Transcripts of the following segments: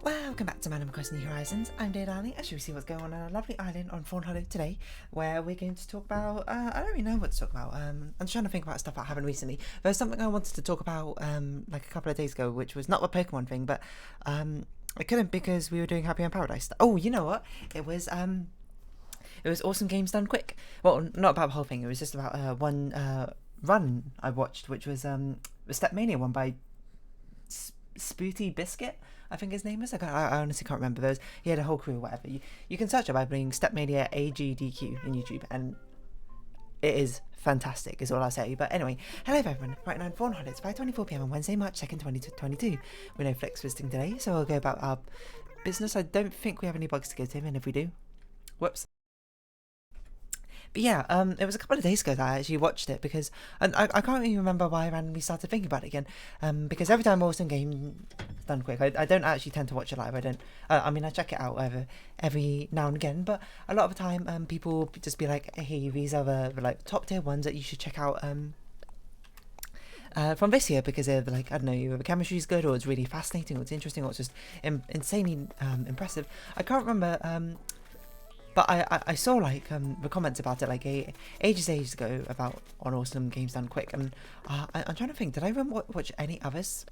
Welcome back to Animal Crossing New Horizons. I'm Dear Darling. As you see what's going on a lovely island on Fawnhollow today, where we're going to talk about, I don't really know what to talk about. I'm trying to think about stuff I haven't recently. There's something I wanted to talk about like a couple of days ago, which was not a Pokemon thing, but I couldn't because we were doing Happy on Paradise. Oh, you know what? It was awesome games done quick. Well, not about the whole thing. It was just about one run I watched, which was the Stepmania one by Spooty Biscuit, I think his name is. I honestly can't remember those. He had a whole crew or whatever. You can search it by putting Stepmania AGDQ in YouTube, and it is fantastic, is all I'll say. But anyway, hello everyone. Right now in Fawnhallow, it's 5:24 PM on Wednesday, March 2nd, 2022. We know Flick's visiting today, so we'll go about our business. I don't think we have any bugs to give to him, and if we do, whoops. But yeah, it was a couple of days ago that I actually watched it because I can't even remember why I randomly started thinking about it again. Because every time Awesome Game is done quick, I don't actually tend to watch it live. I don't. I mean, I check it out every now and again, but a lot of the time, people just be like, "Hey, these are the like top tier ones that you should check out." From this year, because they're like, I don't know, either the chemistry is good, or it's really fascinating, or it's interesting, or it's just insanely impressive. I can't remember. But I saw like the comments about it like ages ago about on Awesome Games Done Quick, and I'm trying to think, did I even watch any others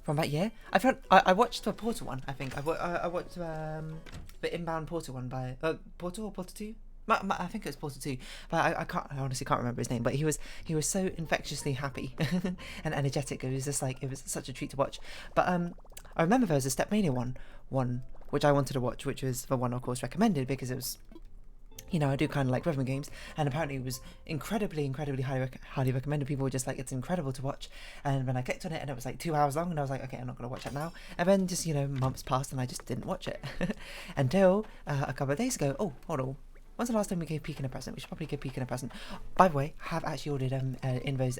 from that year? I watched the Portal one. I think I watched the Inbound Portal one by Portal or Portal 2. I think it was Portal 2, but I honestly can't remember his name. But he was so infectiously happy and energetic. It was just like, it was such a treat to watch. But I remember there was a Stepmania one which I wanted to watch, which was the one, of course, recommended because it was, you know, I do kind of like rhythm games, and apparently it was incredibly highly recommended. People were just like, it's incredible to watch. And when I clicked on it, and it was like 2 hours long, and I was like, okay, I'm not going to watch it now. And then just, you know, months passed, and I just didn't watch it until a couple of days ago. Oh, hold on. When's the last time we gave Pekin a present? We should probably give Pekin a present. By the way, I have actually ordered in those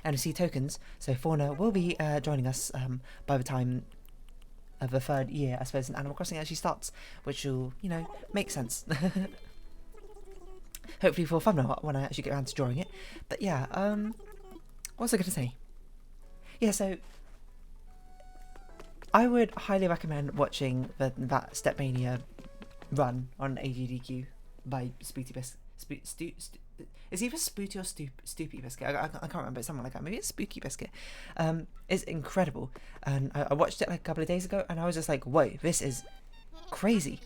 NFC tokens, so Fauna will be joining us by the time of the third year, I suppose, in Animal Crossing actually starts, which will, you know, make sense. Hopefully for fun when I actually get around to drawing it. But yeah, what was I going to say? Yeah, so I would highly recommend watching that Stepmania run on AGDQ by Spooty Biscuit. Is either Spooty or Stoopy Biscuit? I can't remember. It's something like that. Maybe it's Spooky Biscuit. It's incredible, and I watched it like a couple of days ago, and I was just like, whoa, this is crazy.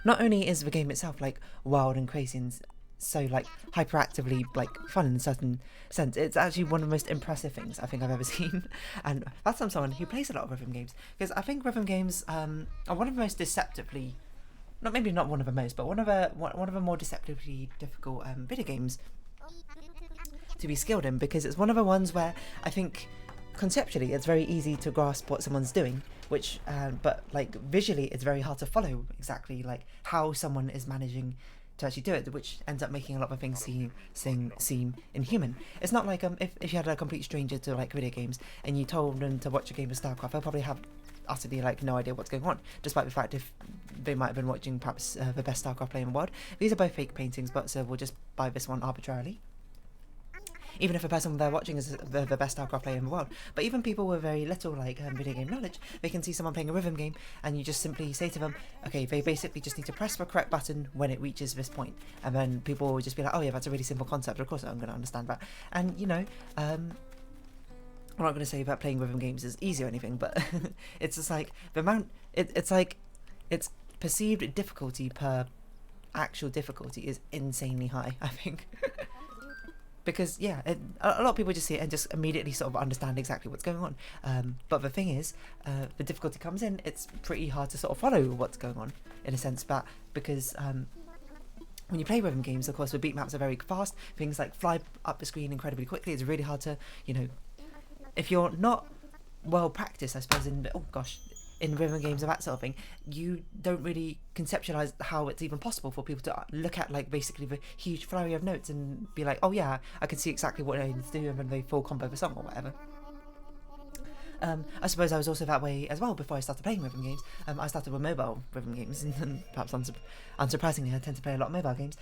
Not only is the game itself like wild and crazy and so like hyperactively like fun in a certain sense, it's actually one of the most impressive things I think I've ever seen. And that's from someone who plays a lot of rhythm games, because I think rhythm games are one of the most deceptively, maybe not one of the most, but one of the more deceptively difficult video games to be skilled in, because it's one of the ones where I think conceptually it's very easy to grasp what someone's doing, which but like visually it's very hard to follow exactly like how someone is managing to actually do it, which ends up making a lot of things seem inhuman. It's not like if you had a complete stranger to like video games and you told them to watch a game of StarCraft, they'll probably have utterly like no idea what's going on, despite the fact if they might have been watching perhaps the best StarCraft player in the world. These are both fake paintings, but so we'll just buy this one arbitrarily, even if the person they're watching is the best StarCraft player in the world. But even people with very little like video game knowledge, they can see someone playing a rhythm game, and you just simply say to them, okay, they basically just need to press the correct button when it reaches this point, and then people will just be like, oh yeah, that's a really simple concept, of course I'm going to understand that. And you know, I'm not going to say that playing rhythm games is easy or anything, but it's just like the amount, it's like its perceived difficulty per actual difficulty is insanely high, I think. Because yeah, a lot of people just see it and just immediately sort of understand exactly what's going on. But the thing is, the difficulty comes in, it's pretty hard to sort of follow what's going on in a sense, but because when you play rhythm games, of course, the beat maps are very fast, things like fly up the screen incredibly quickly. It's really hard to, you know, if you're not well practiced, I suppose, in rhythm games and that sort of thing, you don't really conceptualize how it's even possible for people to look at like basically the huge flurry of notes and be like, oh yeah, I can see exactly what I need to do, and then they full combo the song or whatever. I suppose I was also that way as well before I started playing rhythm games. I started with mobile rhythm games, and perhaps unsurprisingly I tend to play a lot of mobile games.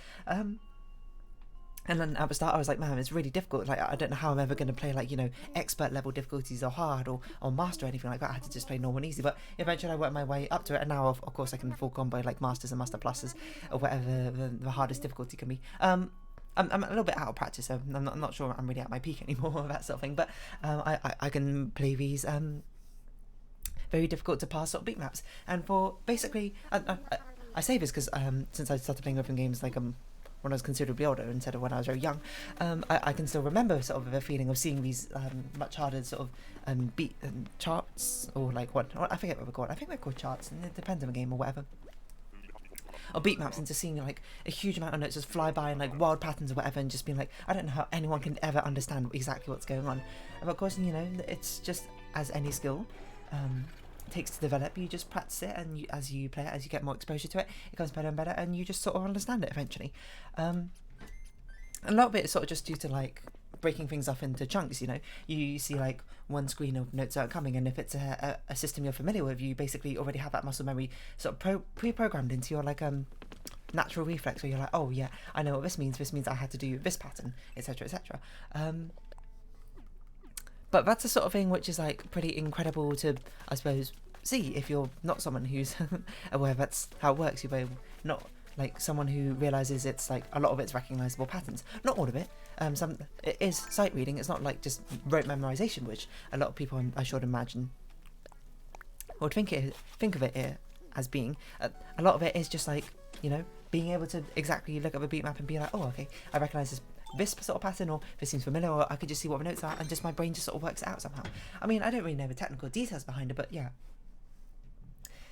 And then at the start I was like, man, it's really difficult. Like, I don't know how I'm ever going to play, like, you know, expert level difficulties or hard or master or anything like that. I had to just play normal and easy. But eventually I worked my way up to it, and now of course I can full combo like masters and master pluses or whatever the hardest difficulty can be. I'm a little bit out of practice, so I'm not sure I'm really at my peak anymore, that sort of thing. But I can play these very difficult to pass sort of beat maps. And for basically, I say this because since I started playing rhythm games like when I was considerably older instead of when I was very young, I can still remember sort of the feeling of seeing these much harder sort of beat charts, or like what I forget what they're called. I think they're called charts, and it depends on the game or whatever. Or beat maps, into seeing like a huge amount of notes just fly by and like wild patterns or whatever, and just being like, I don't know how anyone can ever understand exactly what's going on. And of course, you know, it's just as any skill takes to develop. You just practice it, and as you play it, as you get more exposure to it, it becomes better and better, and you just sort of understand it eventually. A lot of it is sort of just due to like breaking things off into chunks. You know, you see like one screen of notes that are coming, and if it's a system you're familiar with, you basically already have that muscle memory sort of pre-programmed into your like natural reflex, where you're like, oh yeah, I know what this means I had to do this pattern, etc, etc. But that's the sort of thing which is like pretty incredible to, I suppose, see if you're not someone who's aware that's how it works. You're not like someone who realizes it's like a lot of it's recognizable patterns. Not all of it. Some it is sight reading. It's not like just rote memorization, which a lot of people, I should imagine, would think of it as being. A lot of it is just like, you know, being able to exactly look at the beat map and be like, oh, okay, I recognize this sort of pattern, or this seems familiar, or I could just see what the notes are, and just my brain just sort of works it out somehow. I mean, I don't really know the technical details behind it, but yeah.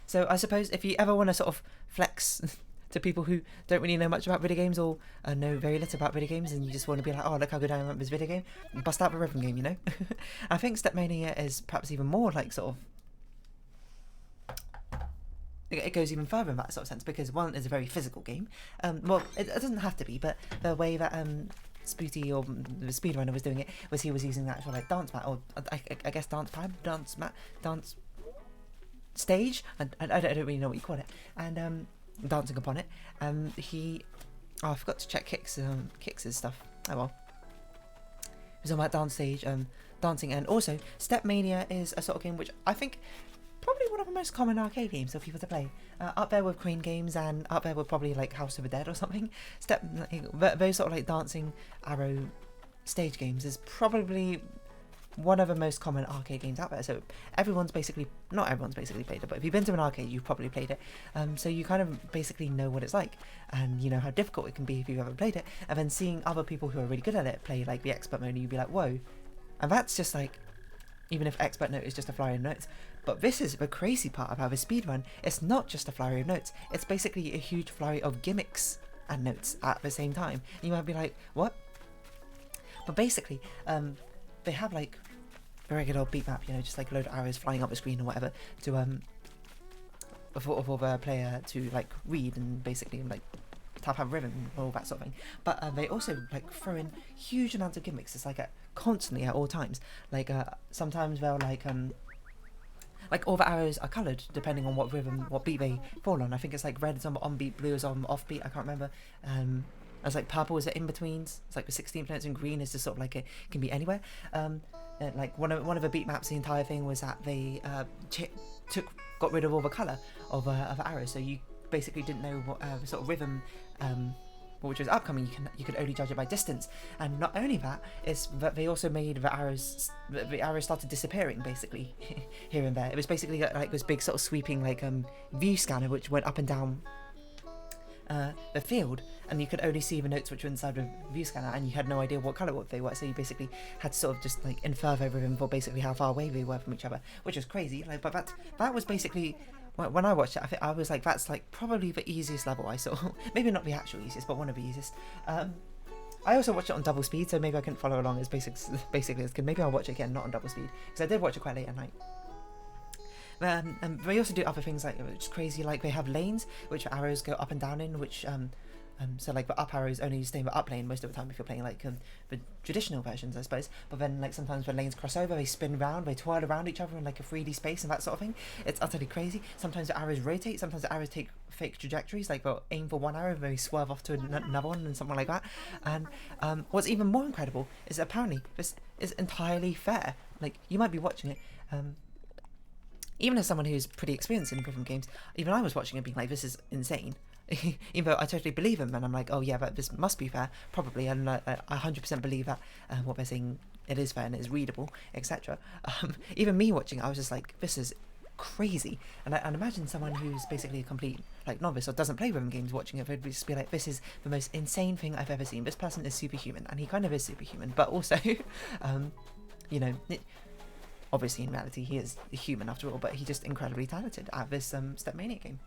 So I suppose if you ever want to sort of flex to people who don't really know much about video games, or know very little about video games, and you just want to be like, oh, look how good I am at this video game, bust out the rhythm game, you know? I think Stepmania is perhaps even more like sort of, it goes even further in that sort of sense, because one is a very physical game. Well, it doesn't have to be, but the way that Spooty, or the speedrunner, was doing it was he was using the actual like dance mat, or I guess dance pad, dance stage. I don't really know what you call it, and dancing upon it. I forgot to check kicks and stuff. Oh well. It was on that dance stage, dancing, and also Stepmania is a sort of game which I think probably one of the most common arcade games for people to play. Up there with Crane games, and up there with probably like House of the Dead or something. Those sort of like dancing arrow stage games is probably one of the most common arcade games out there. So not everyone's basically played it, but if you've been to an arcade, you've probably played it. So you kind of basically know what it's like, and you know how difficult it can be if you've ever played it. And then seeing other people who are really good at it play like the expert mode, you'd be like, whoa. And that's just like, even if expert note is just a flurry of notes. But this is the crazy part about the speedrun. It's not just a flurry of notes. It's basically a huge flurry of gimmicks and notes at the same time. And you might be like, what? But basically, they have like the regular old beat map, you know, just like a load of arrows flying up the screen or whatever to for the player to like read and basically like tap have rhythm and all that sort of thing. But they also like throw in huge amounts of gimmicks. It's like constantly at all times. Like sometimes they'll like all the arrows are coloured depending on what rhythm, what beat they fall on. I think it's like red is on beat, blue is on off beat. I can't remember. It's like purple is in betweens. It's like the 16th notes, and green is just sort of like it can be anywhere. Like one of the beat maps, the entire thing was that they got rid of all the colour of arrows, so you basically didn't know what sort of rhythm which was upcoming. You could only judge it by distance. And not only that, is that they also made the arrows started disappearing basically here and there. It was basically like this big sort of sweeping like view scanner which went up and down the field, and you could only see the notes which were inside the view scanner, and you had no idea what colour they were, so you basically had to sort of just like infer over them for basically how far away they were from each other, which was crazy. Like, but that was basically, when I watched it, I was like, that's like probably the easiest level I saw. Maybe not the actual easiest, but one of the easiest. I also watched it on double speed, so maybe I couldn't follow along as basically as good. Maybe I'll watch it again, not on double speed, because I did watch it quite late at night. And they also do other things like, which is crazy, like they have lanes which arrows go up and down in, which So like the up arrows only stay in the up lane most of the time if you're playing like the traditional versions, I suppose. But then like sometimes when lanes cross over, they spin round, they twirl around each other in like a 3D space and that sort of thing. It's utterly crazy. Sometimes the arrows rotate, sometimes the arrows take fake trajectories, like they'll aim for one arrow, they swerve off to another one and something like that. And what's even more incredible is that apparently this is entirely fair. Like, you might be watching it, even as someone who's pretty experienced in rhythm games, even I was watching it being like, this is insane. Even though I totally believe him, and I'm like, oh yeah, but this must be fair, probably, and I 100% believe that what they're saying, it is fair and it is readable, etc. Even me watching it, I was just like, this is crazy. And imagine someone who's basically a complete like novice or doesn't play rhythm games watching it, they'd just be like, this is the most insane thing I've ever seen. This person is superhuman, and he kind of is superhuman, but also, you know, obviously in reality he is human after all, but he's just incredibly talented at this Stepmania game.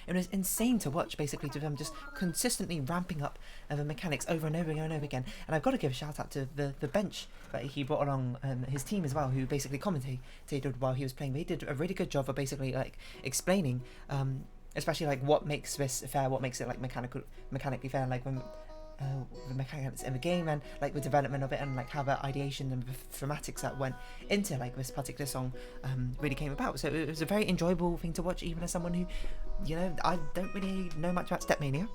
It was insane to watch, basically, to them just consistently ramping up the mechanics over and over and over again. And I've got to give a shout out to the bench that he brought along, his team as well, who basically commentated while he was playing. They did a really good job of basically like explaining, especially like what makes this fair, what makes it like mechanically fair, like when the mechanics in the game, and like the development of it, and like how the ideation and the thematics that went into like this particular song really came about. So it was a very enjoyable thing to watch, even as someone who, you know, I don't really know much about Stepmania.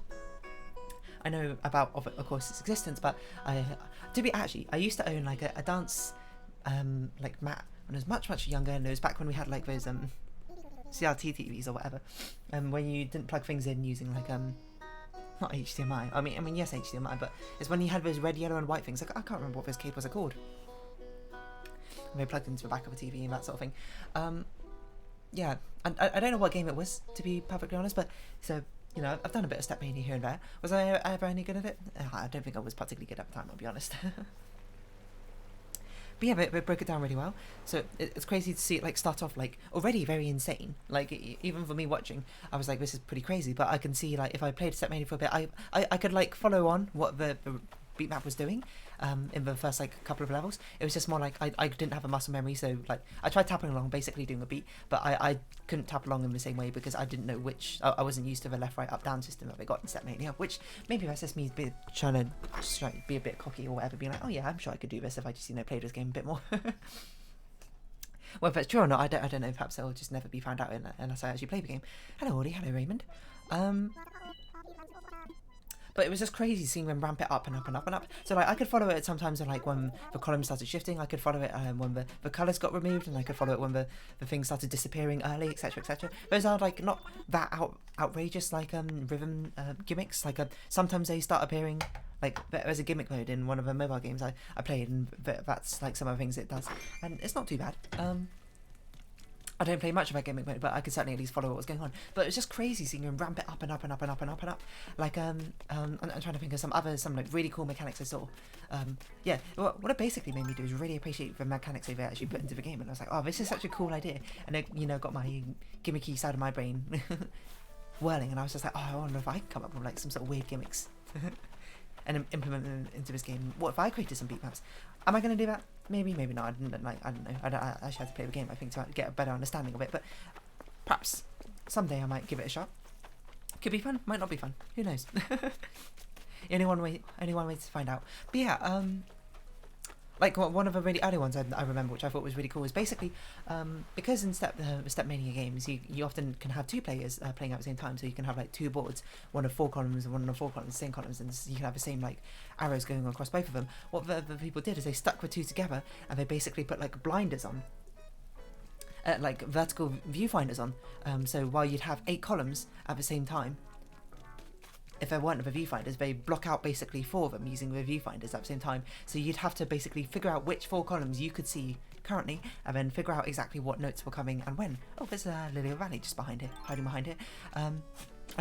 I know about, of course, its existence, but I used to own like a dance like mat when I was much younger, and it was back when we had like those CRT TVs or whatever, when you didn't plug things in using like not HDMI. I mean, yes, HDMI, but it's when you had those red, yellow, and white things. Like, I can't remember what those cables are called. And they plugged into the back of a TV and that sort of thing. Yeah, and I don't know what game it was, to be perfectly honest, but so, you know, I've done a bit of Stepmania here and there. Was I ever any good at it? I don't think I was particularly good at the time, I'll be honest. But yeah, they broke it down really well. So it's crazy to see it like start off like already very insane. Like even for me watching, I was like, this is pretty crazy. But I can see like if I played Stepmania for a bit, I could like follow on what the beat map was doing in the first like couple of levels. It was just more like I didn't have a muscle memory, so like I tried tapping along, basically doing a beat, but I couldn't tap along in the same way because I didn't know which. I wasn't used to the left, right, up, down system that they got in Stepmania, which maybe that's just me trying to be a bit cocky or whatever, being like, oh yeah, I'm sure I could do this if I just, you know, played this game a bit more. Well, if it's true or not, I don't know. Perhaps it'll just never be found out unless I actually play the game. Hello, Audie. Hello, Raymond. But it was just crazy seeing them ramp it up and up and up and up. So like I could follow it sometimes like when the column started shifting. I could follow it when the colours got removed, and I could follow it when the things started disappearing early, etc., etc. Those are like not that outrageous like rhythm gimmicks. Like sometimes they start appearing. Like there's a gimmick mode in one of the mobile games I played, and that's like some of the things it does, and it's not too bad. I don't play much of that gimmick mode, but I could certainly at least follow what was going on. But it's just crazy seeing him ramp it up and up and up and up and up and up. Like I'm trying to think of some like really cool mechanics I saw. Yeah, what it basically made me do is really appreciate the mechanics they've actually put into the game, and I was like, oh, this is such a cool idea, and it, you know, got my gimmicky side of my brain whirling, and I was just like, oh, I wonder if I can come up with like some sort of weird gimmicks and implement them into this game. What if I created some beat maps? Am I going to do that? Maybe, maybe not. I don't know. I actually had to play the game, I think, to get a better understanding of it. But perhaps someday I might give it a shot. Could be fun. Might not be fun. Who knows? Only one way to find out. But yeah, like one of the really early ones I remember, which I thought was really cool, is basically because in Stepmania games you often can have two players playing at the same time, so you can have like two boards, one of 4 columns and one of 4 columns, same columns, and you can have the same like arrows going across both of them. What the people did is they stuck the two together, and they basically put like blinders on, like vertical viewfinders on, so while you'd have 8 columns at the same time, if there weren't the viewfinders, they block out basically 4 of them using the viewfinders at the same time. So you'd have to basically figure out which 4 columns you could see currently, and then figure out exactly what notes were coming and when. Oh, there's a Lily Valley just behind it, hiding behind it. And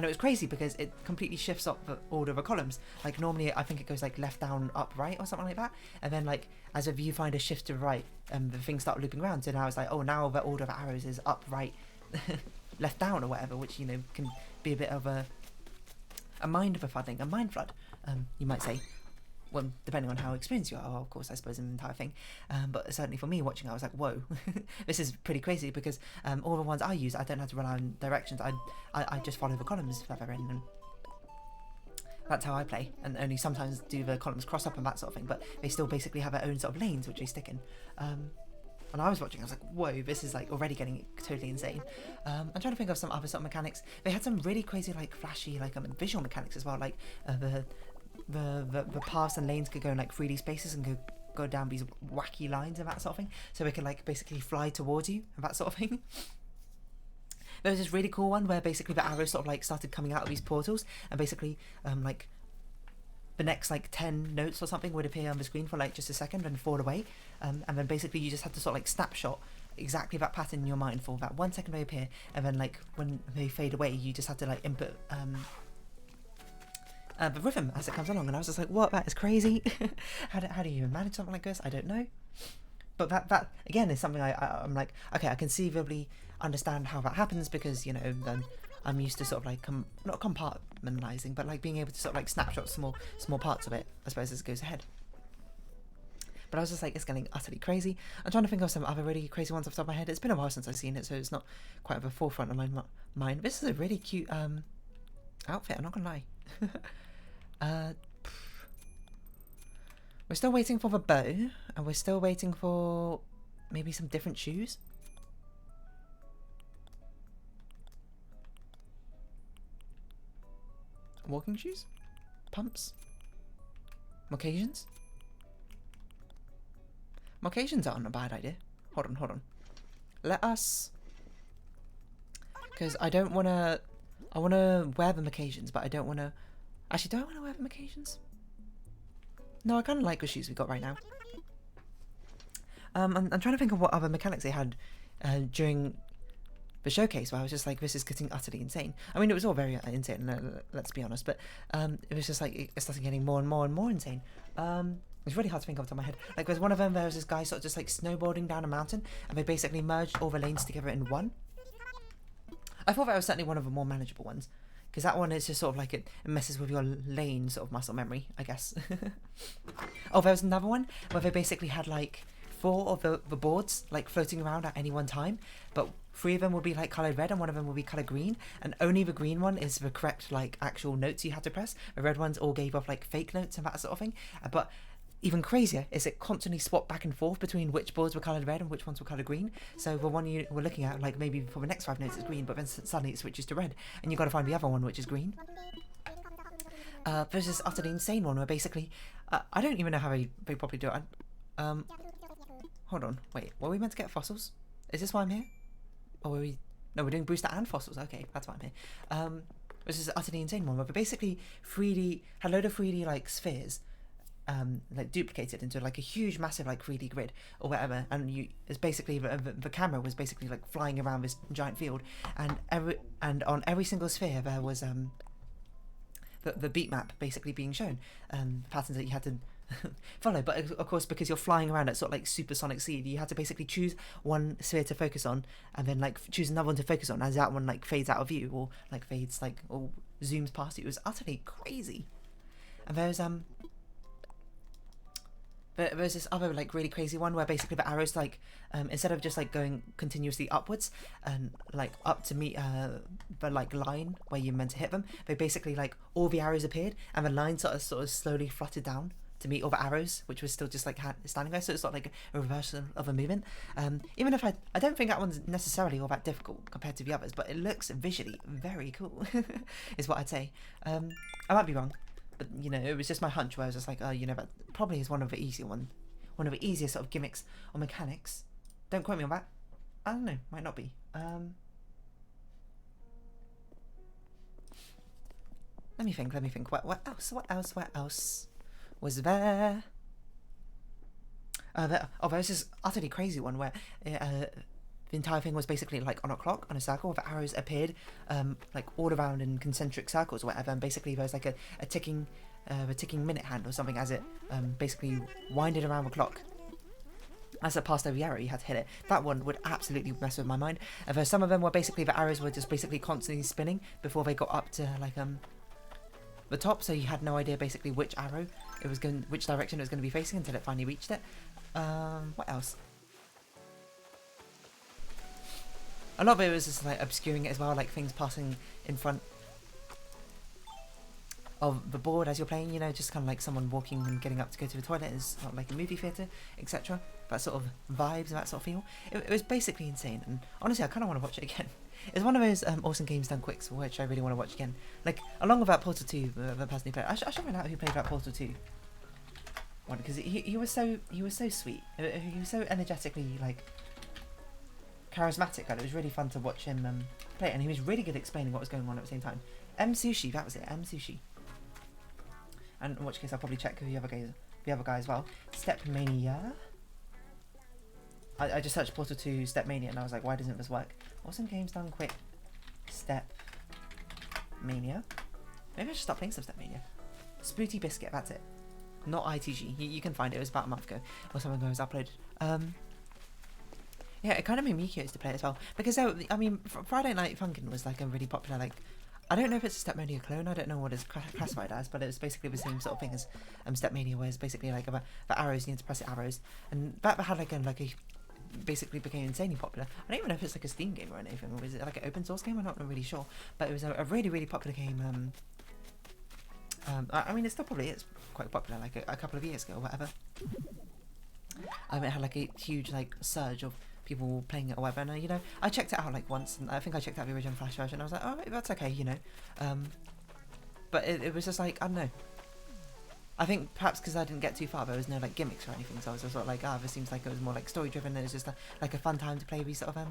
it was crazy because it completely shifts up the order of the columns. Like normally I think it goes like left, down, up, right, or something like that. And then like as a viewfinder shifts to right, the things start looping around. So now it's like, oh, now the order of arrows is up, right, left, down, or whatever, which, you know, can be a bit of a mind befuddling, a mind flood, you might say. Well, depending on how experienced you are, of course, I suppose, in the entire thing. But certainly for me watching, I was like, whoa, this is pretty crazy, because all the ones I use, I don't have to rely on directions. I just follow the columns that they're in. And That's how I play, and only sometimes do the columns cross up and that sort of thing, but they still basically have their own sort of lanes which they stick in. And I was watching, I was like, whoa, this is like already getting totally insane. I'm trying to think of some other sort of mechanics. They had some really crazy, like flashy, like visual mechanics as well, like the paths and lanes could go in like 3D spaces and go down these wacky lines and that sort of thing, so they could like basically fly towards you and that sort of thing. There was this really cool one where basically the arrows sort of like started coming out of these portals, and basically like the next like 10 notes or something would appear on the screen for like just a second and fall away, and then basically you just had to sort of like snapshot exactly that pattern in your mind for that 1 second they appear, and then like when they fade away you just had to like input the rhythm as it comes along. And I was just like, what, that is crazy. how do you even manage something like this? I don't know. But that again is something I'm like, okay, I can conceivably understand how that happens, because, you know, then I'm used to sort of like not compartmentalizing, but like being able to sort of like snapshot small parts of it, I suppose, as it goes ahead. But I was just like, it's getting utterly crazy. I'm trying to think of some other really crazy ones off the top of my head. It's been a while since I've seen it, so it's not quite at the forefront of my mind. This is a really cute outfit, I'm not gonna lie. We're still waiting for the bow, and we're still waiting for maybe some different shoes. Walking shoes? Pumps? Moccasins? Moccasins aren't a bad idea. Hold on. Let us... Because I don't want to... I want to wear the moccasins, but I don't want to... Actually, do I want to wear the moccasins? No, I kind of like the shoes we got right now. I'm trying to think of what other mechanics they had during the showcase, where I was just like, this is getting utterly insane. I mean, it was all very insane, let's be honest, but it was just like, it started getting more and more insane. It's really hard to think of the top of my head. Like, there's one of them, there was this guy sort of just like snowboarding down a mountain, and they basically merged all the lanes together in one. I thought that was certainly one of the more manageable ones, because that one is just sort of like it messes with your lane sort of muscle memory, I guess. Oh, there was another one where they basically had like 4 of the boards like floating around at any one time, but 3 of them would be like coloured red and 1 of them would be coloured green, and only the green one is the correct like actual notes you had to press. The red ones all gave off like fake notes and that sort of thing. But even crazier is it constantly swapped back and forth between which boards were coloured red and which ones were coloured green. So the one you were looking at, like maybe for the next 5 notes is green, but then suddenly it switches to red, and you've got to find the other one which is green. There's this utterly insane one where basically, I don't even know how they properly do it. Hold on, wait, were we meant to get fossils? Is this why I'm here? Or were we... No, we're doing booster and fossils, okay, that's why I'm here. This is an utterly insane one where they basically had a load of 3D like spheres, like duplicated into like a huge massive like 3D grid or whatever, and it's basically the camera was basically like flying around this giant field, and on every single sphere there was the beat map basically being shown, patterns that you had to follow. But of course, because you're flying around at sort of like supersonic speed, you had to basically choose one sphere to focus on, and then like choose another one to focus on as that one like fades out of view, or like fades like, or zooms past you. It was utterly crazy. And there's this other like really crazy one where basically the arrows like instead of just like going continuously upwards and like up to meet the like line where you're meant to hit them, they basically like all the arrows appeared and the line sort of slowly fluttered down to meet all the arrows, which was still just like standing there. So it's not like a reversal of a movement. Even if I don't think that one's necessarily all that difficult compared to the others, but it looks visually very cool is what I'd say. I might be wrong, but you know, it was just my hunch where I was just like, oh, you know, that probably is one of the easier sort of gimmicks or mechanics. Don't quote me on that. I don't know, might not be. Let me think. What else was there? There was this utterly crazy one where the entire thing was basically like on a clock, on a circle, where the arrows appeared like all around in concentric circles or whatever, and basically there was like a ticking minute hand or something as it basically winded around the clock. As it passed over the arrow, you had to hit it. That one would absolutely mess with my mind. There's some of them where basically the arrows were just basically constantly spinning before they got up to like the top, so you had no idea basically which direction it was going to be facing until it finally reached it. What else? A lot of it was just like obscuring it as well, like things passing in front. of the board as you're playing, you know, just kind of like someone walking and getting up to go to the toilet is sort of like a movie theatre, etc. That sort of vibes and that sort of feel. It was basically insane, and honestly, I kind of want to watch it again. It's one of those awesome games done quicks, which I really want to watch again. Like, along with that Portal 2, the person who played, I should find out who played that Portal 2 one, because he was so sweet. He was so energetically, like, charismatic, and it was really fun to watch him play, and he was really good at explaining what was going on at the same time. Sushi, that was it, Sushi. And in which case I'll probably check the other guy as well. Stepmania. I just searched Portal 2 Stepmania and I was like, why doesn't this work? Awesome games done quick. Stepmania. Maybe I should start playing some Stepmania. Spooty Biscuit, that's it. Not ITG. You can find it. It was about a month ago or something ago. It was uploaded. Yeah, it kind of made me curious to play it as well, because I mean, Friday Night Funkin' was like a really popular, like, I don't know if it's a Stepmania clone, I don't know what it's classified as, but it was basically the same sort of thing as Stepmania, where it's basically like about the arrows, you need to press the arrows, and that had like a basically became insanely popular. I don't even know if it's like a Steam game or anything, or is it like an open source game? I'm not really sure, but it was a really, really popular game. I mean, it still probably is quite popular, like a couple of years ago or whatever. It had like a huge like surge of people playing it or whatever, and you know, I checked it out like once, and I think I checked out the original Flash version. I was like, oh, that's okay, you know. But it was just like, I don't know. I think perhaps because I didn't get too far, there was no like gimmicks or anything, so I was just sort of like, this seems like it was more like story driven. And it was just like a fun time to play these sort of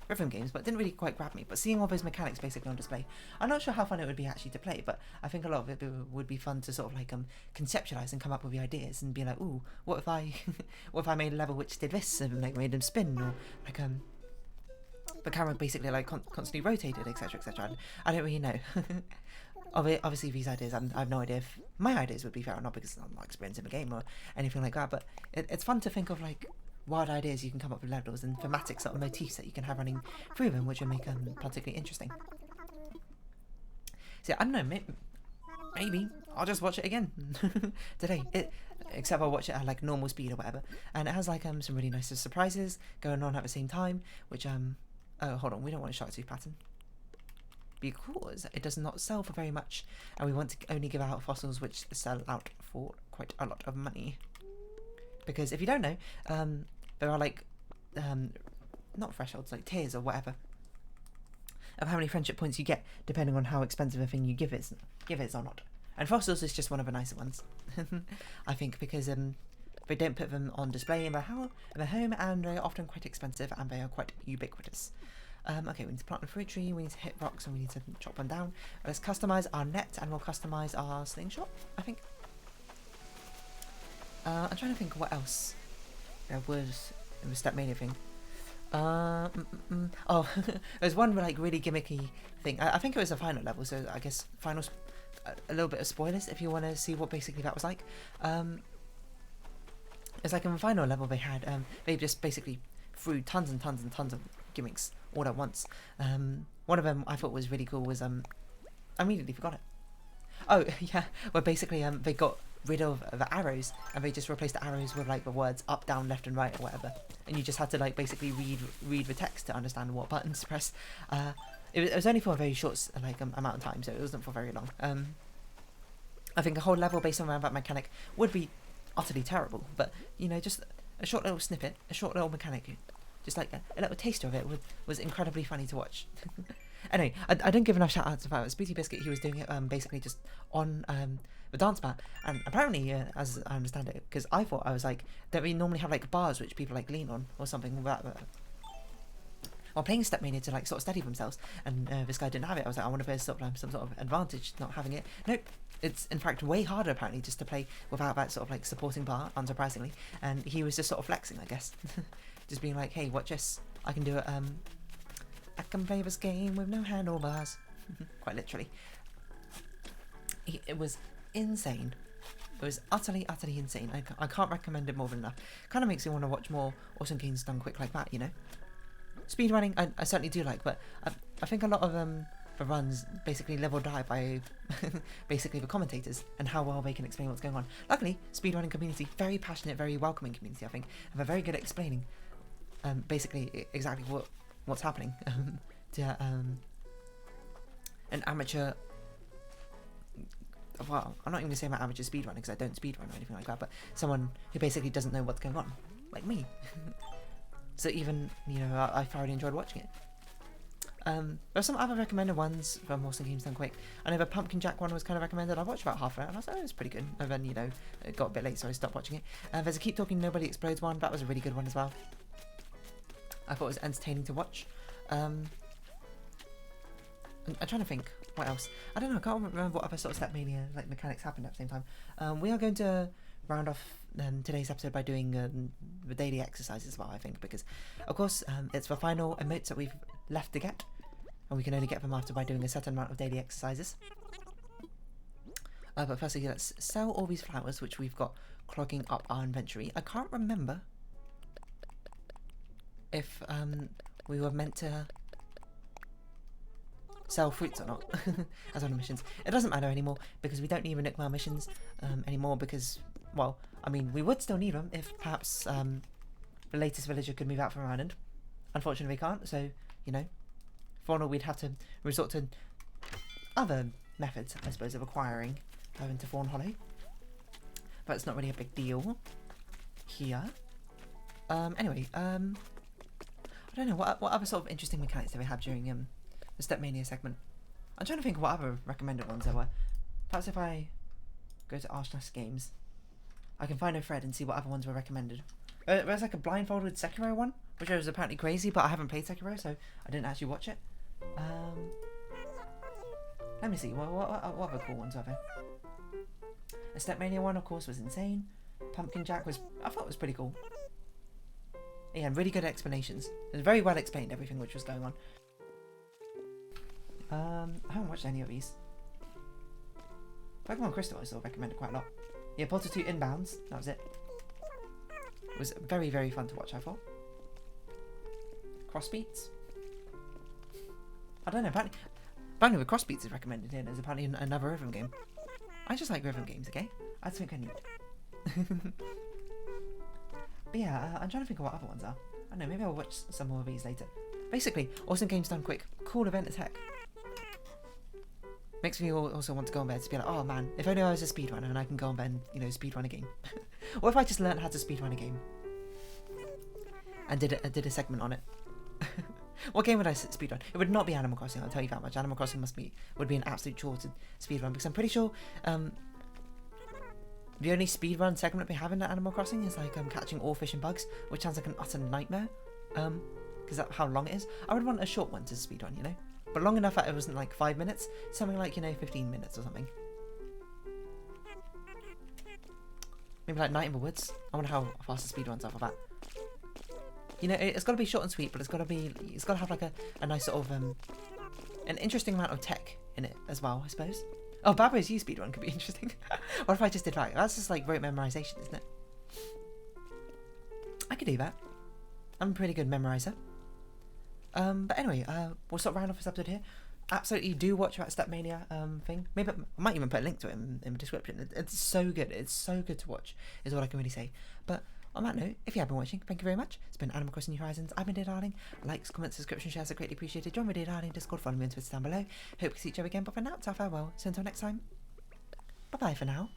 rhythm games, but it didn't really quite grab me. But seeing all those mechanics basically on display, I'm not sure how fun it would be actually to play, but I think a lot of it would be fun to sort of like conceptualize and come up with the ideas and be like, ooh, what if I what if I made a level which did this and like made them spin, or like the camera basically like constantly rotated, etc, etc. I don't really know. Obviously these ideas, I have no idea if my ideas would be fair or not, because I'm not experienced in the game or anything like that, but it's fun to think of like wild ideas you can come up with levels and thematic sort of motifs that you can have running through them, which will make them particularly interesting. So I don't know, maybe I'll just watch it again today. Except I'll watch it at like normal speed or whatever, and it has like some really nice surprises going on at the same time. Which oh, hold on, we don't want a shark tooth pattern because it does not sell for very much, and we want to only give out fossils which sell out for quite a lot of money. Because if you don't know, there are like not thresholds, like tiers or whatever, of how many friendship points you get depending on how expensive a thing you give it or not. And fossils is just one of the nicer ones, I think, because they don't put them on display in their home, and they are often quite expensive, and they are quite ubiquitous. Okay, we need to plant a fruit tree, we need to hit rocks, and we need to chop one down. Let's customise our net, and we'll customise our slingshot, I think. I'm trying to think what else there was in the Stepmania thing. Oh, there's one like really gimmicky thing. I think it was a final level, so I guess finals, a little bit of spoilers if you want to see what basically that was like. It's like in the final level they just basically threw tons and tons and tons of gimmicks all at once. One of them I thought was really cool was I immediately forgot it. Oh yeah, well basically they got rid of the arrows and they just replaced the arrows with like the words up, down, left and right or whatever, and you just had to like basically read the text to understand what buttons to press. It was only for a very short like amount of time, so it wasn't for very long. I think a whole level based on that mechanic would be utterly terrible, but you know, just a short little snippet, a short little mechanic, just like a little taster of it was incredibly funny to watch. Anyway, I didn't give enough shout outs about it. Spooty Biscuit, he was doing it basically just on the dance mat, and apparently as I understand it, because I thought, I was like, don't we normally have like bars which people like lean on or something like that, while playing Stepmania to like sort of steady themselves, and this guy didn't have it. I was like, I wonder if there's sort of some sort of advantage not having it. Nope, it's in fact way harder apparently just to play without that sort of like supporting bar, unsurprisingly, and he was just sort of flexing, I guess. Just being like, hey, watch this, I can do it, I can play this game with no handlebars. Quite literally. It was insane. It was utterly insane. I can't recommend it more than enough. Kind of makes me want to watch more awesome games done quick like that, you know? Speedrunning, I certainly do like, but I think a lot of the runs basically live or die by basically the commentators and how well they can explain what's going on. Luckily, speedrunning community, very passionate, very welcoming community, I think, and they're very good at explaining basically exactly what's happening to an amateur well, I'm not even going to say I'm an amateur speedrunner because I don't speedrun or anything like that, but someone who basically doesn't know what's going on, like me. So even, you know, I thoroughly enjoyed watching it. There are some other recommended ones from Awesome Games Done Quick. I know the Pumpkin Jack one was kind of recommended. I watched about half of it and I was like, oh, it's pretty good. And then, you know, it got a bit late, so I stopped watching it. There's a Keep Talking Nobody Explodes one. That was a really good one as well. I thought it was entertaining to watch. I'm trying to think what else. I don't know. I can't remember what other sort of Stepmania like mechanics happened at the same time. We are going to round off today's episode by doing the daily exercises as well, I think, because of course it's the final emotes that we've left to get, and we can only get them after by doing a certain amount of daily exercises. But firstly, let's sell all these flowers which we've got clogging up our inventory. I can't remember if we were meant to sell fruits or not as one of the missions. It doesn't matter anymore because we don't need the Nook Mile missions anymore because, well, I mean, we would still need them if perhaps the latest villager could move out from our island. Unfortunately, we can't, so, you know, for now we'd have to resort to other methods, I suppose, of acquiring into Fawnhollow. But it's not really a big deal here. Anyway, I don't know, what other sort of interesting mechanics did we have during the Stepmania segment? I'm trying to think of what other recommended ones there were. Perhaps if I go to Arsenal's Games, I can find a thread and see what other ones were recommended. There's like a blindfolded Sekiro one, which was apparently crazy, but I haven't played Sekiro, so I didn't actually watch it. Let me see, what other cool ones are there? The Stepmania one, of course, was insane. Pumpkin Jack was, I thought it was pretty cool. Yeah, really good explanations. It was very well explained, everything which was going on. I haven't watched any of these. Pokemon Crystal I saw recommended quite a lot. Yeah, Portal 2 Inbounds, that was it. It was very, very fun to watch, I thought. Crossbeats? I don't know, apparently the Crossbeats is recommended here. There's apparently another rhythm game. I just like rhythm games, okay? I think I need. But yeah, I'm trying to think of what other ones are. I don't know, maybe I'll watch some more of these later. Basically, Awesome Games Done Quick. Cool event as heck. Makes me also want to go on bed to be like, oh man, if only I was a speedrunner and I can go on bed and, you know, speedrun a game. Or if I just learned how to speedrun a game. And did a segment on it. What game would I speedrun? It would not be Animal Crossing, I'll tell you that much. Animal Crossing would be an absolute chore to speedrun, because I'm pretty sure the only speedrun segment we have in Animal Crossing is like catching all fish and bugs, which sounds like an utter nightmare. Because that's how long it is. I would want a short one to speedrun, you know? But long enough that it wasn't like 5 minutes, something like, you know, 15 minutes or something. Maybe like Night in the Woods. I wonder how fast the speedruns are for that. You know, it's got to be short and sweet, but it's got to have like a nice sort of an interesting amount of tech in it as well, I suppose. Oh, Babo's U speedrun could be interesting. What if I just did that? That's just like rote memorization, isn't it? I could do that. I'm a pretty good memorizer. But anyway, we'll sort of round off this episode here. Absolutely do watch that Stepmania thing. Maybe I might even put a link to it in the description. It's so good. It's so good to watch, is all I can really say. But on that note, if you have been watching, thank you very much. It's been Animal Crossing New Horizons. I've been Dear Darling. Likes, comments, subscription, shares are greatly appreciated. Join me, Dear Darling, Discord, follow me on Twitter down below. Hope to see each other again, but for now, it's our farewell. So until next time, bye-bye for now.